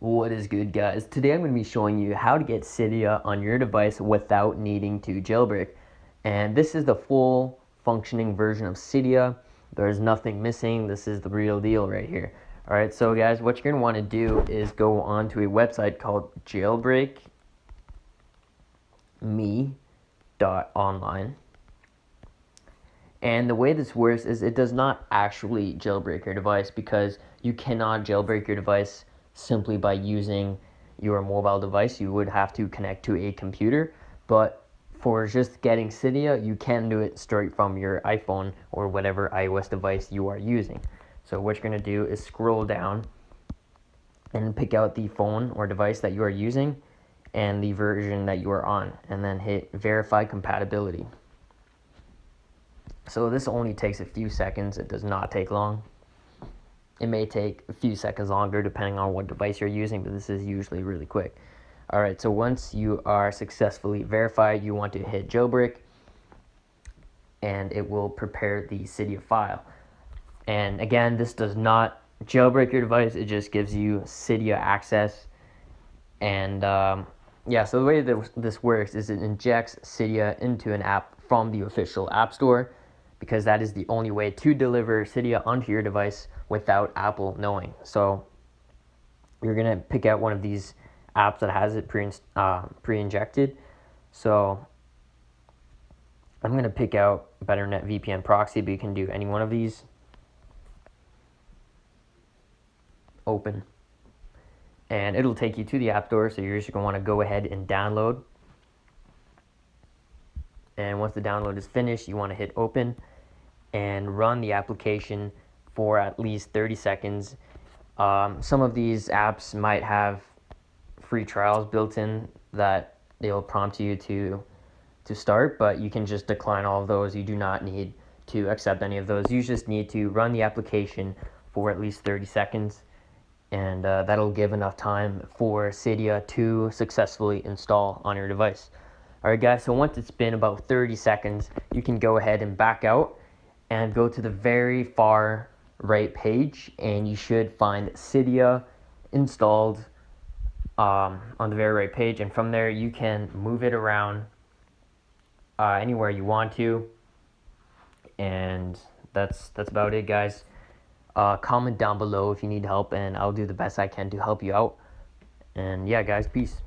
What is good, guys? Today I'm going to be showing you how to get Cydia on your device without needing to jailbreak. And this is the full functioning version of Cydia. There's nothing missing. This is the real deal right here. Alright, so guys, what you're going to want to do is go onto a website called jailbreakme.online. And the way this works is it does not actually jailbreak your device, because you cannot jailbreak your device simply by using your mobile device. You would have to connect to a computer. But for just getting Cydia, you can do it straight from your iPhone or whatever iOS device you are using. So what you're going to do is scroll down and pick out the phone or device that you are using and the version that you are on, and then hit verify compatibility. So this only takes a few seconds. It does not take long. It may take a few seconds longer depending on what device you're using, but this is usually really quick. Alright, so once you are successfully verified, you want to hit jailbreak, and it will prepare the Cydia file. And again, this does not jailbreak your device, it just gives you Cydia access. And yeah, so the way that this works is it injects Cydia into an app from the official App Store, because that is the only way to deliver Cydia onto your device without Apple knowing. So you're going to pick out one of these apps that has it pre-injected. So I'm going to pick out BetterNet VPN Proxy, but you can do any one of these. Open. And it'll take you to the App Store, so you're just going to want to go ahead and download. And once the download is finished, you want to hit open and run the application for at least 30 seconds. Some of these apps might have free trials built in that they'll prompt you to start, but you can just decline all of those. You do not need to accept any of those. You just need to run the application for at least 30 seconds, and that'll give enough time for Cydia to successfully install on your device. Alright guys, so once it's been about 30 seconds, you can go ahead and back out and go to the very far right page, and you should find Cydia installed on the very right page. And from there, you can move it around anywhere you want to. And that's about it, guys. Comment down below if you need help, and I'll do the best I can to help you out. And yeah, guys, peace.